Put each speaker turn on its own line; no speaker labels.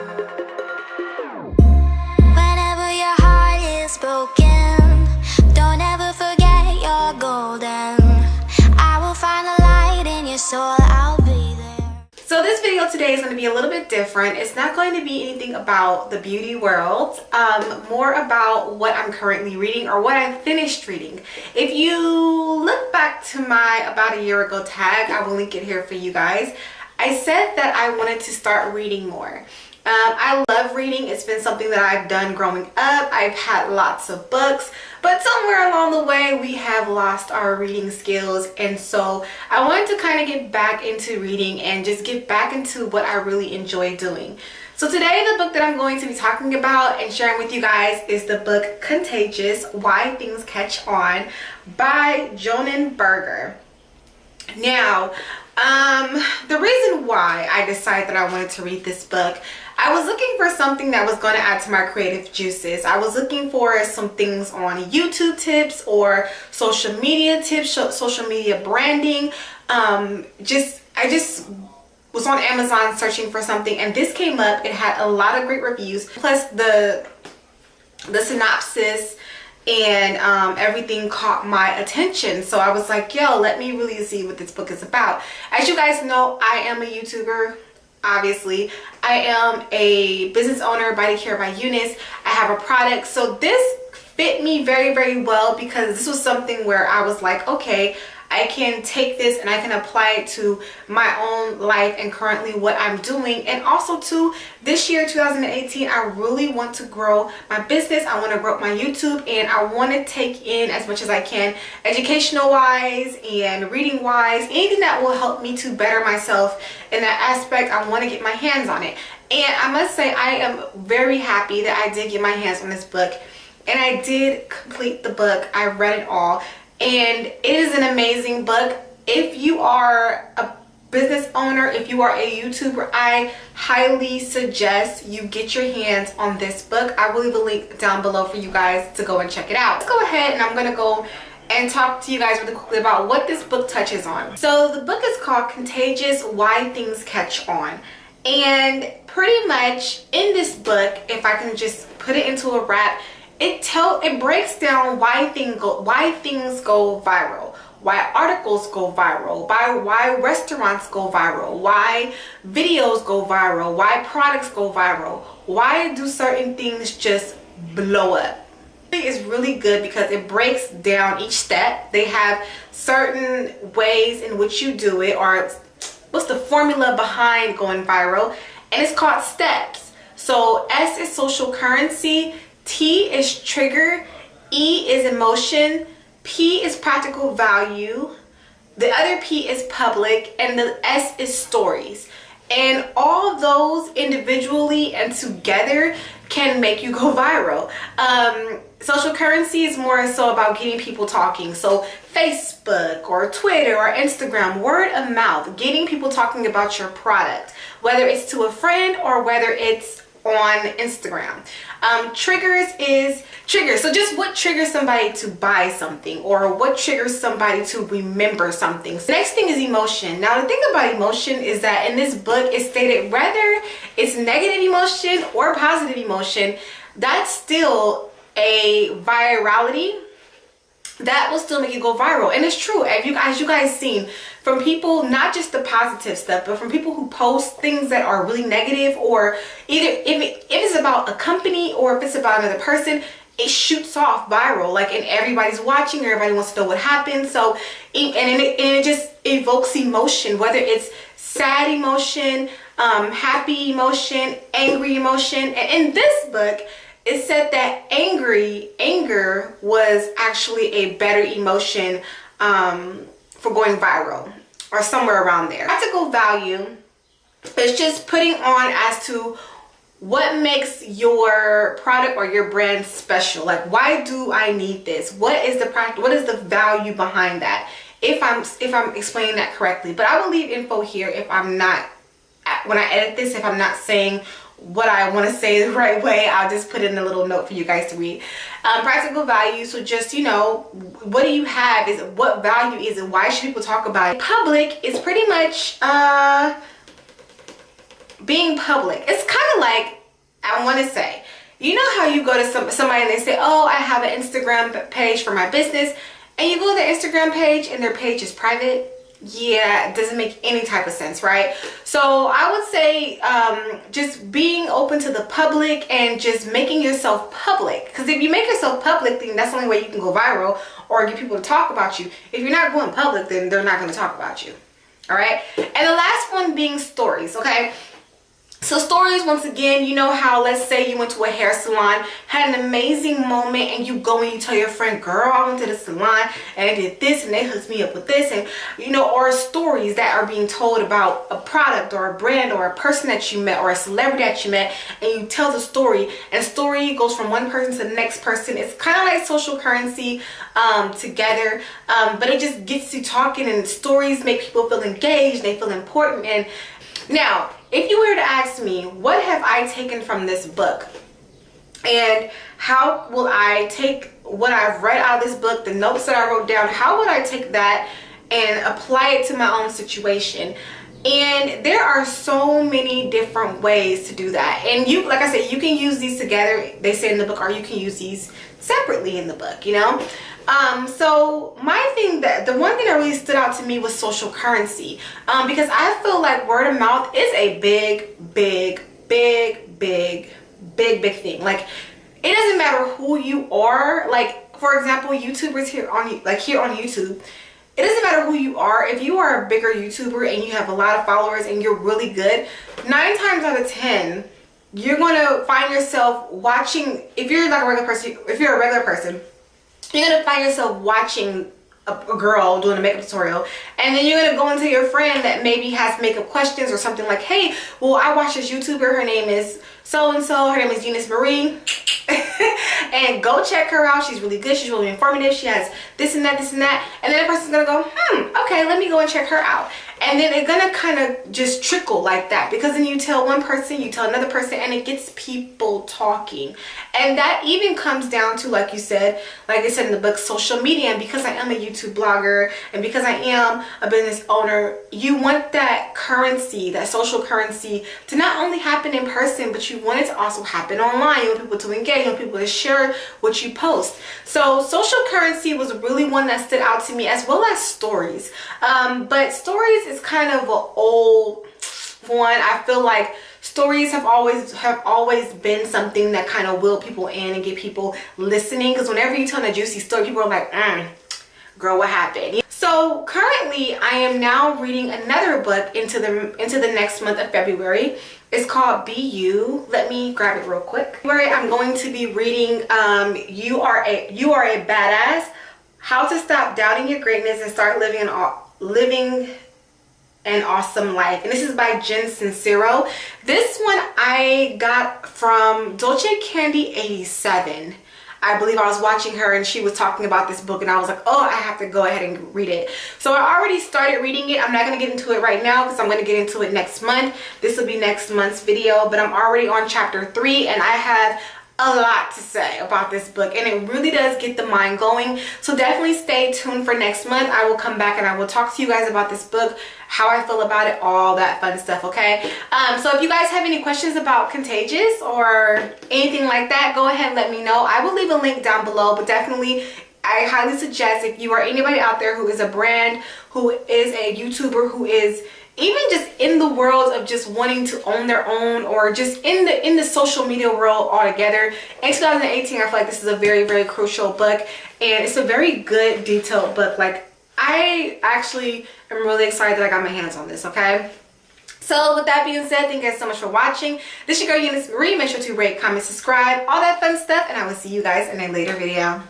Whenever your heart is broken, don't ever forget you're golden. I will find the light in your soul, I'll be there.
So this video today is going to be a little bit different. It's not going to be anything about the beauty world, more about what I'm currently reading or what I finished reading. If you look back to my about a year ago tag, I will link it here for you guys. I said that I wanted to start reading more. I love reading. It's been something that I've done growing up. I've had lots of books, but somewhere along the way we have lost our reading skills, and so I wanted to kind of get back into reading and just get back into what I really enjoy doing. So today the book that I'm going to be talking about and sharing with you guys is the book Contagious, Why Things Catch On by Jonah Berger. Now, the reason why I decided that I wanted to read this book, I was looking for something that was going to add to my creative juices. I was looking for some things on YouTube tips or social media tips, social media branding. I just was on Amazon searching for something, and this came up. It had a lot of great reviews, plus the synopsis and everything caught my attention. So I was like, yo, let me really see what this book is about. As you guys know, I am a YouTuber. Obviously, I am a business owner, Body Care by Eunice. I have a product, so this fit me very, very well because this was something where I was like, okay, I can take this and I can apply it to my own life and currently what I'm doing. And also to this year, 2018, I really want to grow my business. I want to grow my YouTube, and I want to take in as much as I can, educational wise and reading wise, anything that will help me to better myself in that aspect. I want to get my hands on it. And I must say, I am very happy that I did get my hands on this book, and I did complete the book. I read it all. And it is an amazing book. If you are a business owner, if you are a YouTuber, I highly suggest you get your hands on this book. I will leave a link down below for you guys to go and check it out. Let's go ahead and I'm going to go and talk to you guys really quickly about what this book touches on. So the book is called Contagious, Why Things Catch On. And pretty much in this book, if I can just put it into a wrap, it breaks down why things go viral, why articles go viral, why restaurants go viral, why videos go viral, why products go viral, why do certain things just blow up. It's really good because it breaks down each step. They have certain ways in which you do it, or what's the formula behind going viral, and it's called steps. So S is social currency, T is trigger, E is emotion, P is practical value, the other P is public, and the S is stories. And all of those individually and together can make you go viral. Social currency is more so about getting people talking. So Facebook or Twitter or Instagram, word of mouth, getting people talking about your product, whether it's to a friend or whether it's on Instagram. Triggers is triggers. So just what triggers somebody to buy something, or what triggers somebody to remember something. So next thing is emotion. Now the thing about emotion is that in this book it's stated whether it's negative emotion or positive emotion, that's still a virality. That will still make you go viral. And it's true, as you guys seen from people, not just the positive stuff, but from people who post things that are really negative, or either if it's about a company or if it's about another person, it shoots off viral, like, and everybody's watching, everybody wants to know what happened. So it just evokes emotion, whether it's sad emotion, happy emotion, angry emotion. And in this book it said that anger was actually a better emotion for going viral, or somewhere around there. Practical value is just putting on as to what makes your product or your brand special. Like, why do I need this? What is the value behind that? If I'm explaining that correctly. But I will leave info here if I'm not, when I edit this, if I'm not saying what I want to say the right way, I'll just put in a little note for you guys to read. Practical value, so just, you know, what do you have? Is it, what value is it? Why should people talk about it? Public is pretty much being public, it's kind of like, I want to say, you know how you go to somebody and they say, oh, I have an Instagram page for my business, and you go to their Instagram page and their page is private? Yeah, it doesn't make any type of sense, right? So I would say just being open to the public and just making yourself public. Because if you make yourself public, then that's the only way you can go viral or get people to talk about you. If you're not going public, then they're not going to talk about you. All right? And the last one being stories, okay? So stories, once again, you know how, let's say you went to a hair salon, had an amazing moment, and you go and you tell your friend, girl, I went to the salon and I did this and they hooked me up with this, and you know, or stories that are being told about a product or a brand or a person that you met or a celebrity that you met, and you tell the story, and story goes from one person to the next person. It's kind of like social currency together, but it just gets you talking, and stories make people feel engaged, they feel important. And now, if you were to ask me, what have I taken from this book? And how will I take what I've read out of this book, the notes that I wrote down, how would I take that and apply it to my own situation? And there are so many different ways to do that. And you, like I said, you can use these together, they say in the book, or you can use these separately in the book, you know? So my thing, that the one thing that really stood out to me was social currency, because I feel like word of mouth is a big thing. Like, it doesn't matter who you are. Like, for example, YouTubers here on YouTube, it doesn't matter who you are. If you are a bigger YouTuber and you have a lot of followers and you're really good, 9 times out of 10, you're going to find yourself watching. If you're like a regular person, you're going to find yourself watching a girl doing a makeup tutorial, and then you're going to go into your friend that maybe has makeup questions or something, like, hey, well, I watch this YouTuber, her name is so-and-so, her name is Euniycemari, and go check her out, she's really good, she's really informative, she has this and that, and then the person's going to go, okay, let me go and check her out. And then it's gonna kind of just trickle like that, because then you tell one person, you tell another person, and it gets people talking. And that even comes down to, like I said in the book, social media. And because I am a YouTube blogger, and because I am a business owner, you want that currency, that social currency, to not only happen in person, but you want it to also happen online. You want people to engage, you want people to share what you post. So social currency was really one that stood out to me, as well as stories. But stories is kind of an old one. I feel like stories have always been something that kind of will people in and get people listening, because whenever you tell a juicy story, people are like, girl, what happened? So currently I am now reading another book into the next month of February. It's called Be You. Let me grab it real quick. I'm going to be reading You Are a Badass, How to Stop Doubting Your Greatness and Start Living an Awesome Life. And this is by Jen Sincero. This one I got from Dolce Candy 87. I believe I was watching her and she was talking about this book, and I was like, oh, I have to go ahead and read it. So I already started reading it. I'm not going to get into it right now because I'm going to get into it next month. This will be next month's video, but I'm already on chapter 3 and I have a lot to say about this book, and it really does get the mind going. So definitely stay tuned for next month. I will come back and I will talk to you guys about this book, how I feel about it, all that fun stuff, okay? So if you guys have any questions about Contagious or anything like that, go ahead and let me know. I will leave a link down below, but definitely I highly suggest, if you are anybody out there who is a brand, who is a YouTuber, who is even just in the world of just wanting to own their own, or just in the social media world altogether, in 2018, I feel like this is a very, very crucial book, and it's a very good detailed book. Like, I actually am really excited that I got my hands on this, okay? So with that being said, thank you guys so much for watching. This is your girl Euniycemari. Make sure to rate, comment, subscribe, all that fun stuff, and I will see you guys in a later video.